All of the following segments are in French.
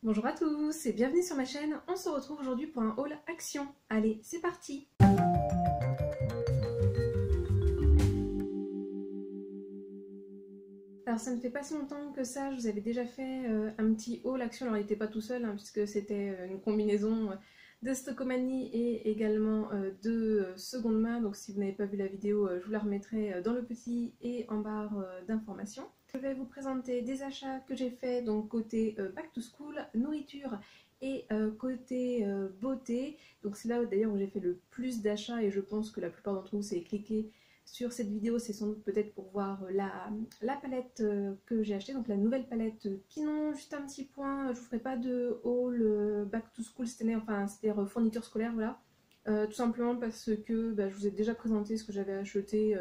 Bonjour à tous et bienvenue sur ma chaîne. On se retrouve aujourd'hui pour un haul action. Allez, c'est parti! Alors ça ne fait pas si longtemps que ça, je vous avais déjà fait un petit haul action. Alors il n'était pas tout seul puisque c'était une combinaison de Stockomanie et également de seconde main. Donc si vous n'avez pas vu la vidéo, je vous la remettrai dans le petit et en barre d'informations. Je vais vous présenter des achats que j'ai fait donc côté back to school, nourriture et côté beauté. Donc c'est là d'ailleurs où j'ai fait le plus d'achats et je pense que la plupart d'entre vous c'est cliqué sur cette vidéo, c'est sans doute peut-être pour voir la palette que j'ai achetée, donc la nouvelle palette Pinon. Juste un petit point, je vous ferai pas de haul back to school cette année, enfin c'est-à-dire fourniture scolaire, voilà. Tout simplement parce que je vous ai déjà présenté ce que j'avais acheté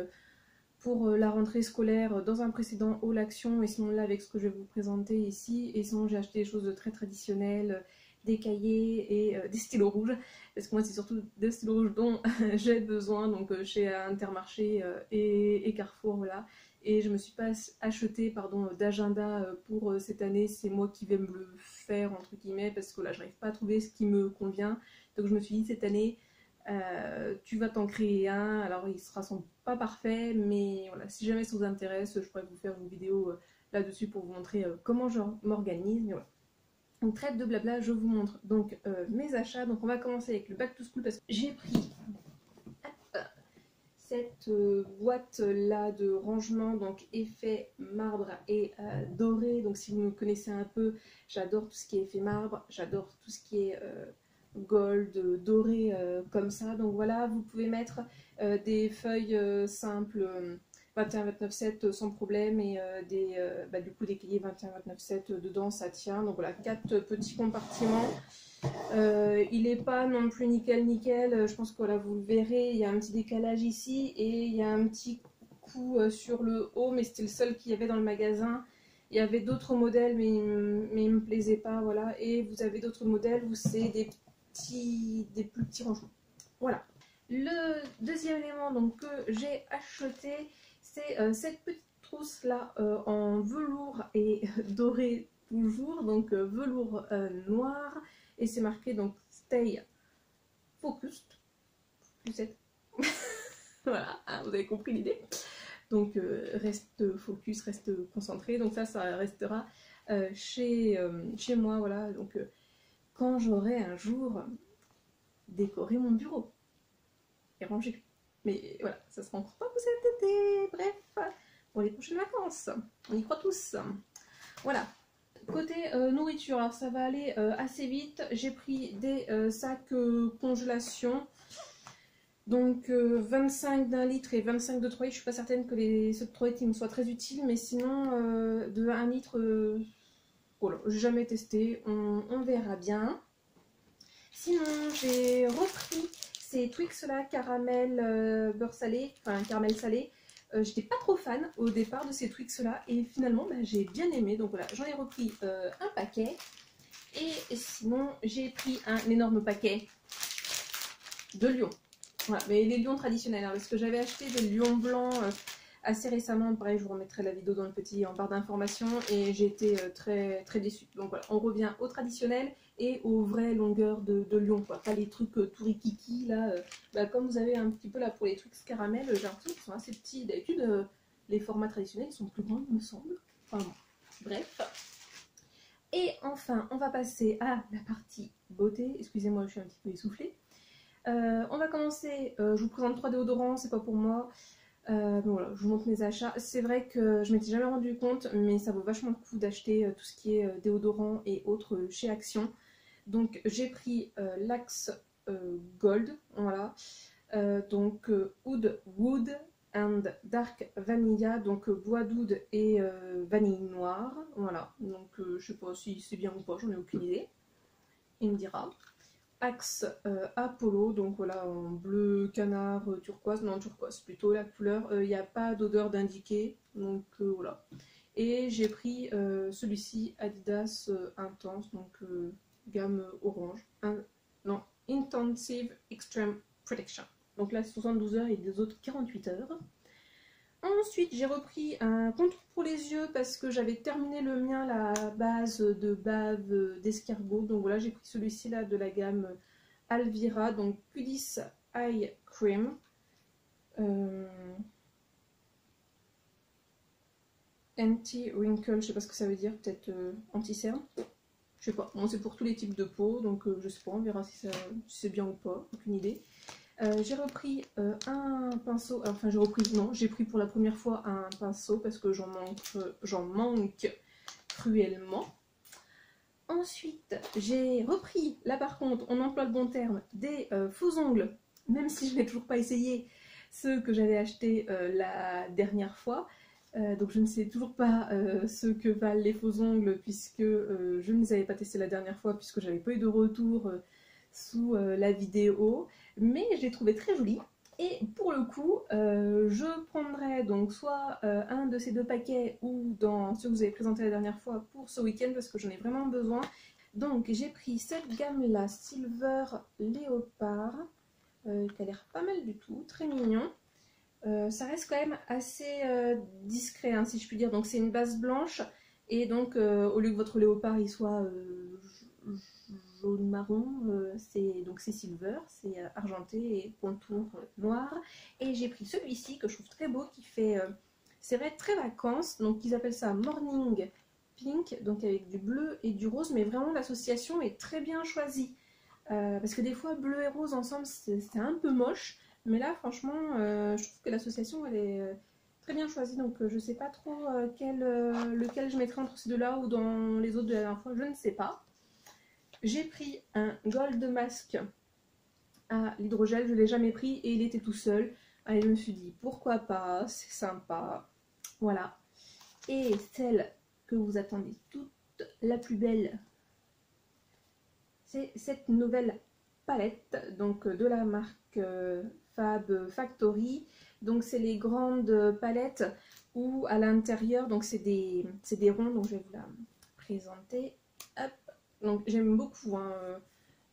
pour la rentrée scolaire dans un précédent haul action, et sinon là avec ce que je vais vous présenter ici. Et sinon j'ai acheté des choses très traditionnelles, des cahiers et des stylos rouges, parce que moi c'est surtout des stylos rouges dont j'ai besoin, donc chez Intermarché et Carrefour, voilà. Et je me suis pas acheté d'agenda pour cette année, c'est moi qui vais me le faire entre guillemets, parce que là j'arrive pas à trouver ce qui me convient. Donc je me suis dit cette année tu vas t'en créer un. Alors il sera sans pas parfait, mais voilà, si jamais ça vous intéresse, je pourrais vous faire une vidéo là-dessus pour vous montrer comment je m'organise. Mais voilà. Donc trêve de blabla, je vous montre donc mes achats. Donc on va commencer avec le back to school parce que j'ai pris cette boîte là de rangement, donc effet marbre et doré. Donc si vous me connaissez un peu, j'adore tout ce qui est effet marbre, j'adore tout ce qui est gold, doré comme ça. Donc voilà, vous pouvez mettre des feuilles simples 21-29-7 sans problème, et du coup des cahiers 21-29-7 dedans, ça tient. Donc voilà, 4 petits compartiments. Il n'est pas non plus nickel nickel, je pense que voilà, vous le verrez, il y a un petit décalage ici et il y a un petit coup sur le haut, mais c'était le seul qu'il y avait dans le magasin. Il y avait d'autres modèles, mais il ne me plaisait pas, voilà. Et vous avez d'autres modèles où c'est des plus petits rangements. Voilà. Le deuxième élément donc, que j'ai acheté, c'est cette petite trousse là en velours et doré toujours, donc velours noir, et c'est marqué donc Stay Focused. Voilà, hein, vous avez compris l'idée. Donc reste focus, reste concentré. Donc ça restera chez moi, voilà. Donc quand j'aurai un jour décoré mon bureau et rangé. Mais voilà, ça sera encore pas pour cet été. Bref, pour les prochaines vacances, on y croit tous. Voilà. Côté nourriture, alors ça va aller assez vite. J'ai pris des sacs congélation. Donc 25 d'1 litre et 25 de 3 litres. Je suis pas certaine que ceux de 3 litres me soient très utiles, mais sinon de 1 litre, voilà, j'ai jamais testé, on verra bien. Sinon j'ai repris ces Twix là, caramel beurre salé, enfin caramel salé. J'étais pas trop fan au départ de ces Twix là, et finalement j'ai bien aimé. Donc voilà, j'en ai repris un paquet. Et sinon j'ai pris un énorme paquet de lions. Voilà, mais les lions traditionnels, hein, parce que j'avais acheté des lions blancs assez récemment. Pareil, je vous remettrai la vidéo dans le petit en barre d'informations, et j'ai été très déçue. Donc voilà, on revient au traditionnel et aux vraies longueurs de lion, quoi. Pas les trucs tout rikiki là. Comme vous avez un petit peu là pour les trucs caramel, j'ai l'impression qu'ils sont assez petits. D'habitude, les formats traditionnels sont plus grands, il me semble. Enfin bon, bref. Et enfin, on va passer à la partie beauté. Excusez-moi, je suis un petit peu essoufflée. On va commencer, je vous présente 3 déodorants, c'est pas pour moi. Donc voilà, je vous montre mes achats. C'est vrai que je m'étais jamais rendu compte, mais ça vaut vachement le coup d'acheter tout ce qui est déodorant et autres chez Action. Donc j'ai pris l'Axe Gold, voilà. Donc Oud Wood and Dark Vanilla, donc bois d'oud et vanille noire, voilà. Donc je sais pas si c'est bien ou pas, j'en ai aucune idée. Il me dira. Axe Apollo, donc voilà, en bleu canard turquoise, non turquoise plutôt la couleur, il n'y a pas d'odeur d'indiqué, donc voilà. Et j'ai pris celui-ci Adidas Intense, donc gamme orange, non, Intensive Extreme Protection. Donc là 72 heures et des autres 48 heures. Ensuite, j'ai repris un contour pour les yeux parce que j'avais terminé le mien, la base de bave d'escargot. Donc voilà, j'ai pris celui-ci là de la gamme Alvira, donc Pulis Eye Cream. Anti-wrinkle, je sais pas ce que ça veut dire, peut-être anti-cerne. Je sais pas, bon, c'est pour tous les types de peau, donc je sais pas, on verra si c'est bien ou pas, aucune idée. J'ai repris un pinceau, enfin j'ai repris, non, j'ai pris pour la première fois un pinceau parce que j'en manque cruellement. Ensuite, j'ai repris, là par contre, on emploie le bon terme, des faux ongles, même si je n'ai toujours pas essayé ceux que j'avais achetés la dernière fois. Donc je ne sais toujours pas ce que valent les faux ongles puisque je ne les avais pas testés la dernière fois puisque j'avais pas eu de retour sous la vidéo, mais je les trouvais très jolis. Et pour le coup, je prendrai donc soit un de ces deux paquets ou dans ceux que vous avez présenté la dernière fois pour ce week-end parce que j'en ai vraiment besoin. Donc j'ai pris cette gamme-là, Silver Léopard, qui a l'air pas mal du tout, très mignon. Ça reste quand même assez discret, hein, si je puis dire. Donc c'est une base blanche et donc au lieu que votre léopard il soit jaune marron, c'est silver, c'est argenté et contour noir. Et j'ai pris celui-ci que je trouve très beau, qui fait c'est vrai très vacances, donc ils appellent ça Morning Pink, donc avec du bleu et du rose, mais vraiment l'association est très bien choisie parce que des fois bleu et rose ensemble c'est un peu moche. Mais là, franchement, je trouve que l'association, elle est très bien choisie. Donc, je ne sais pas trop lequel je mettrai entre ces deux-là ou dans les autres de la dernière fois. Je ne sais pas. J'ai pris un Gold Mask à l'hydrogel. Je ne l'ai jamais pris et il était tout seul. Et je me suis dit, pourquoi pas, c'est sympa. Voilà. Et celle que vous attendez toute, la plus belle, c'est cette nouvelle palette, donc de la marque Fab Factory. Donc c'est les grandes palettes où à l'intérieur, donc c'est des ronds, donc je vais vous la présenter. Hop. Donc j'aime beaucoup hein,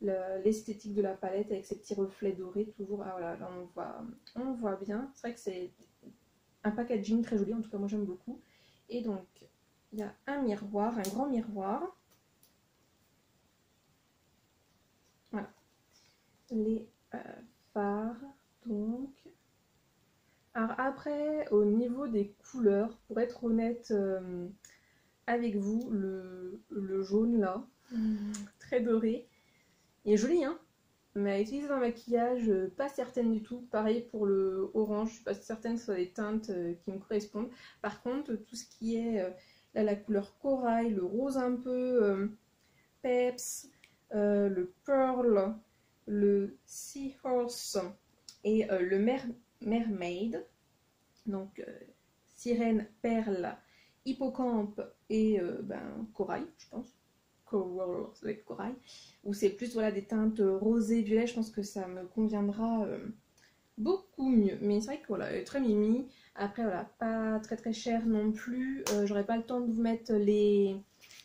l'esthétique de la palette avec ces petits reflets dorés toujours. Ah voilà, là on voit bien. C'est vrai que c'est un packaging très joli, en tout cas moi j'aime beaucoup. Et donc il y a un miroir, un grand miroir. Voilà. Les fards, donc. Alors après, au niveau des couleurs, pour être honnête avec vous, le jaune là, très doré, il est joli hein, mais à utiliser dans le maquillage, pas certaine du tout. Pareil pour le orange, je suis pas certaine que ce soit des teintes qui me correspondent. Par contre, tout ce qui est là, la couleur corail, le rose un peu peps, le pearl, le seahorse et le mermaid, donc sirène, perle, hippocampe et corail, je pense. Coral, ça doit être corail. Ou c'est plus voilà, des teintes rosées, violet, je pense que ça me conviendra beaucoup mieux. Mais c'est vrai que voilà, elle est très mimi. Après, voilà, pas très très cher non plus. J'aurais pas le temps de vous mettre les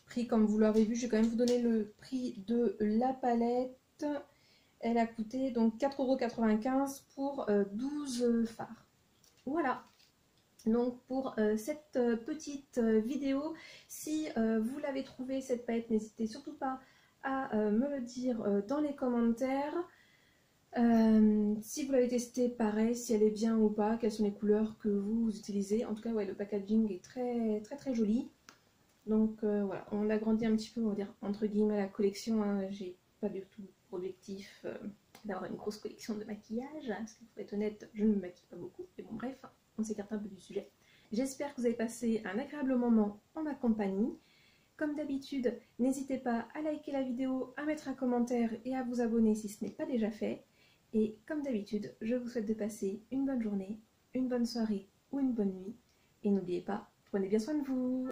prix comme vous l'avez vu. Je vais quand même vous donner le prix de la palette. Elle a coûté donc 4,95 € pour 12 fards. Voilà. Donc pour cette petite vidéo, si vous l'avez trouvée cette palette, n'hésitez surtout pas à me le dire dans les commentaires. Si vous l'avez testée, pareil, si elle est bien ou pas, quelles sont les couleurs que vous utilisez. En tout cas, ouais, le packaging est très très très joli. Donc voilà, on agrandit un petit peu, on va dire, entre guillemets, la collection. Hein. J'ai pas du tout pour objectif d'avoir une grosse collection de maquillage, hein, parce qu'il faut être honnête, je ne me maquille pas beaucoup. Mais bon, bref, on s'écarte un peu du sujet. J'espère que vous avez passé un agréable moment en ma compagnie. Comme d'habitude, n'hésitez pas à liker la vidéo, à mettre un commentaire et à vous abonner si ce n'est pas déjà fait. Et comme d'habitude, je vous souhaite de passer une bonne journée, une bonne soirée ou une bonne nuit. Et n'oubliez pas, prenez bien soin de vous.